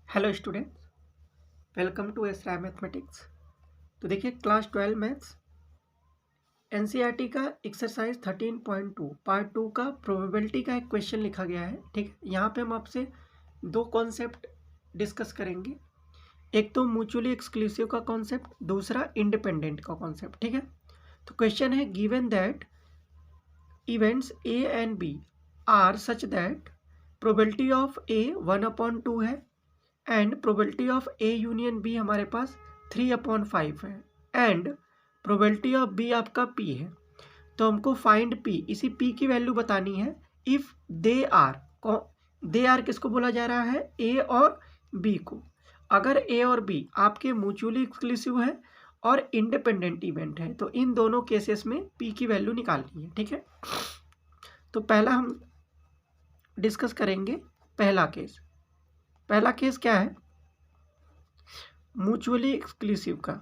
Hello students, welcome to एसराय mathematics. तो देखिए क्लास 12 मैथ्स एनसीईआरटी का एक्सरसाइज 13.2 पार्ट 2 का प्रोबेबिलिटी का एक क्वेश्चन लिखा गया है। ठीक है, यहाँ पे हम आपसे दो कॉन्सेप्ट डिस्कस करेंगे। एक तो म्यूचुअली एक्सक्लूसिव का कॉन्सेप्ट, दूसरा इंडिपेंडेंट का कॉन्सेप्ट। ठीक है, तो क्वेश्चन है given that events A and B are such that probability of A 1/2 है and probability of A union B हमारे पास 3/5 है एंड प्रोबेबिलिटी ऑफ बी आपका पी है। तो हमको फाइंड पी, इसी पी की वैल्यू बतानी है इफ दे आर किसको बोला जा रहा है, ए और बी को। अगर ए और बी आपके म्यूचुअली एक्सक्लूसिव है और इंडिपेंडेंट इवेंट है तो इन दोनों केसेस में पी की वैल्यू निकालनी है। ठीक है, तो पहला हम डिस्कस करेंगे पहला केस। पहला केस क्या है, म्यूचुअली एक्सक्लूसिव का।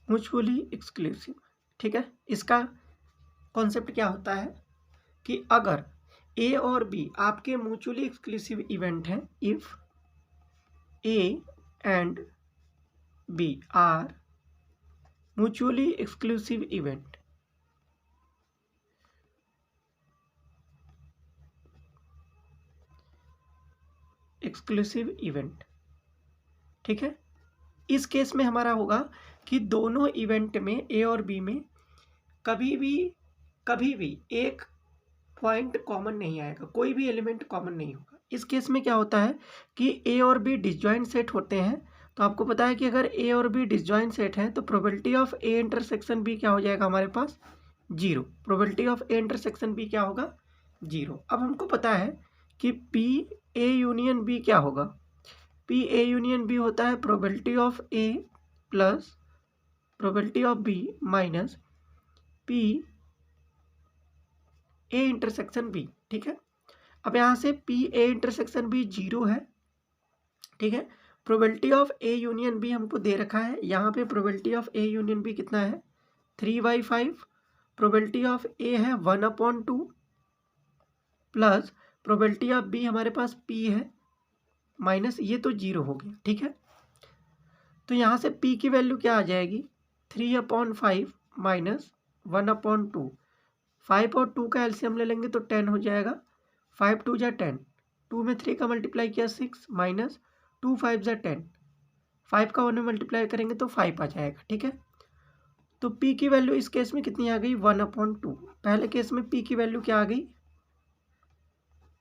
म्यूचुअली एक्सक्लूसिव, ठीक है, इसका कॉन्सेप्ट क्या होता है कि अगर ए और बी आपके म्यूचुअली एक्सक्लूसिव इवेंट हैं, if A and B are mutually exclusive event, exclusive event, ठीक है। इस केस में हमारा होगा कि दोनों इवेंट में ए और बी में कभी भी एक पॉइंट कॉमन नहीं आएगा, कोई भी एलिमेंट कॉमन नहीं होगा। इस केस में क्या होता है कि ए और बी डिसजॉइंट सेट होते हैं। तो आपको पता है कि अगर ए और बी डिसजॉइंट सेट है तो probability of A intersection B क्या हो जाएगा हमारे पास, 0। Probability of A intersection B क्या होगा, 0। अब हमको पता है कि पी ए यूनियन बी क्या होगा, पी ए यूनियन बी होता है probability of A plus probability of B minus P A intersection B. ठीक है, अब यहाँ से पी ए इंटरसेक्शन बी 0 है। ठीक है, probability of A union B हमको दे रखा है, यहाँ पे probability of A union B कितना है, 3/5। प्रोबेबिलिटी ऑफ ए है 1/2 प्लस प्रोबेबिलिटी ऑफ बी हमारे पास पी है माइनस, ये तो 0 हो गया। ठीक है, तो यहाँ से पी की वैल्यू क्या आ जाएगी, 3/5 माइनस 1/2। 5 और 2 का एलसीएम ले लेंगे तो 10 हो जाएगा। 5 2 जा 10, 2 में 3 का मल्टीप्लाई किया 6 माइनस 2 5 जा 10, 5 का 1 में मल्टीप्लाई करेंगे तो 5 आ जाएगा। ठीक है, तो p की वैल्यू इस केस में कितनी आ गई, 1/2। पहले केस में p की वैल्यू क्या आ गई,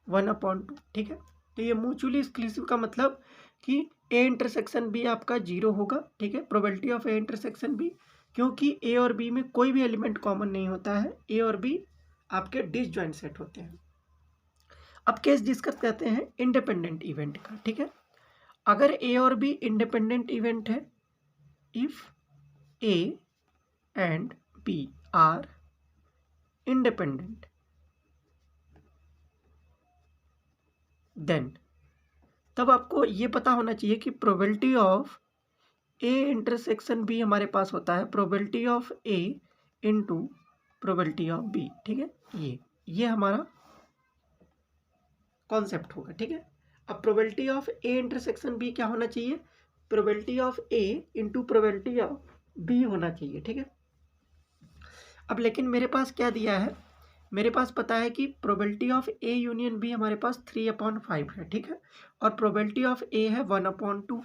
1/2। ठीक है, तो ये म्यूचुअली एक्सक्लूसिव का मतलब कि a इंटरसेक्शन b आपका 0 होगा। ठीक है, probability of a intersection b, क्योंकि a और b में कोई भी एलिमेंट कॉमन नहीं होता है, a और b आपके डिसजॉइंट सेट होते हैं। अब केस डिस्कस करते हैं इंडिपेंडेंट इवेंट का। ठीक है, अगर ए और बी इंडिपेंडेंट इवेंट है, if A and B are independent, then तब आपको ये पता होना चाहिए कि probability of A intersection B हमारे पास होता है probability of A into probability of B. ठीक है, ये हमारा कॉन्सेप्ट होगा। ठीक है, अब probability of A intersection B क्या होना चाहिए, probability of A into probability of B होना चाहिए। ठीक है, अब लेकिन मेरे पास क्या दिया है, मेरे पास पता है कि probability of A union B हमारे पास 3/5 है। ठीक है, और प्रोबेबिलिटी ऑफ ए है 1/2।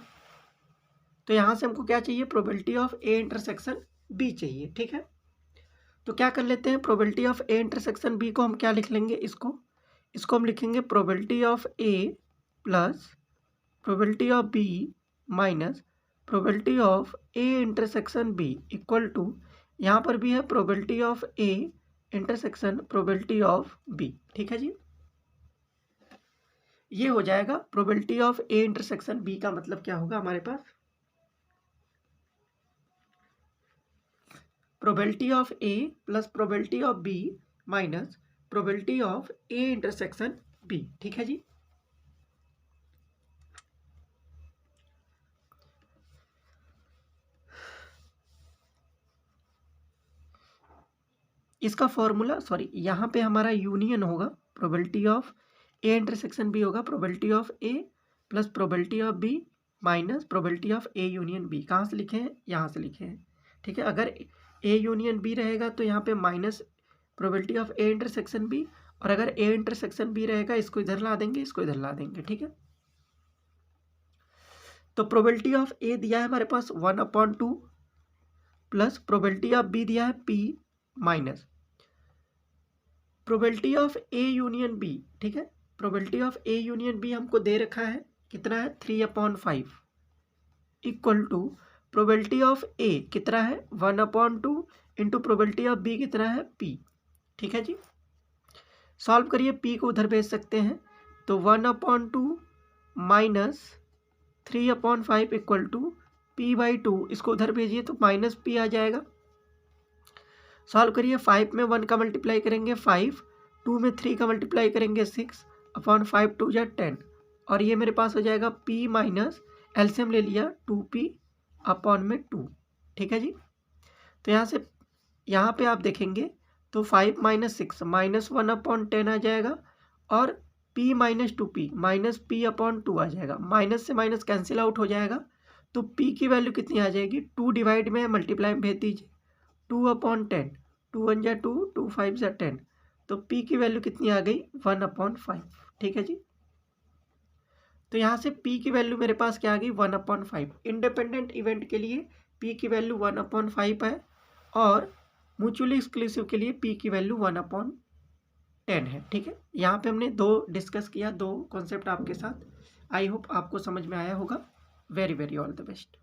तो यहाँ से हमको क्या चाहिए, probability of A intersection B चाहिए। ठीक है, तो क्या कर लेते हैं, probability of A intersection B को हम क्या लिख लेंगे, इसको हम लिखेंगे probability of A plus probability of B minus probability of A intersection B equal to, यहाँ पर भी है probability of A intersection probability of B. ठीक है जी, ये हो जाएगा probability of A intersection B का मतलब क्या होगा हमारे पास, probability of A plus probability of B minus probability of A intersection B. ठीक है जी, इसका फॉर्मूला, सॉरी यहाँ पे हमारा यूनियन होगा probability of A intersection B होगा probability of A plus probability of B minus probability of A union B. कहाँ से लिखे हैं? यहाँ से लिखे हैं। ठीक है, अगर ए यूनियन बी रहेगा तो यहाँ पे minus probability of A intersection B, और अगर ए इंटरसेक्शन बी रहेगा इसको इधर ला देंगे, इसको इधर ला देंगे। ठीक है, तो प्रोबेबिलिटी ऑफ ए दिया है हमारे पास 1/2 प्लस प्रोबेबिलिटी ऑफ बी दिया है p minus probability of A union B. ठीक है, probability of A union B हमको दे रखा है, कितना है? 3/5 equal to probability of A कितना है? 1/2 इंटू प्रोबेबिलिटी ऑफ बी कितना है? p। ठीक है जी, सॉल्व करिए, p को उधर भेज सकते हैं, तो 1/2 माइनस 3/5 इक्वल टू p/2, इसको उधर भेजिए तो माइनस p आ जाएगा। सॉल्व करिए, 5 में 1 का मल्टीप्लाई करेंगे 5, 2 में 3 का मल्टीप्लाई करेंगे 6/5 2 जा 10, और ये मेरे पास हो जाएगा p माइनस एलसीएम ले लिया 2p/2। ठीक है जी, तो यहाँ पे आप देखेंगे तो 5 माइनस 6 -1/10 आ जाएगा, और p minus 2p minus p/2 आ जाएगा। माइनस से माइनस कैंसिल आउट हो जाएगा, तो p की वैल्यू कितनी आ जाएगी? 2 डिवाइड में मल्टीप्लाई में भेज दीजिए, 2/10, 2 1 जा 2, 2 5 जा 10, तो p की वैल्यू कितनी आ गई? 1/5। ठीक है जी, तो यहाँ से p की वैल्यू मेरे पास क्या आ गई? 1/5। इंडिपेंडेंट इवेंट के लिए p की वैल्यू 1/5 है, और म्यूचुअली एक्सक्लूसिव के लिए p की वैल्यू 1/10 है। ठीक है, यहाँ पे हमने दो डिस्कस किया, दो कॉन्सेप्ट आपके साथ। आई होप आपको समझ में आया होगा। Very very all the best.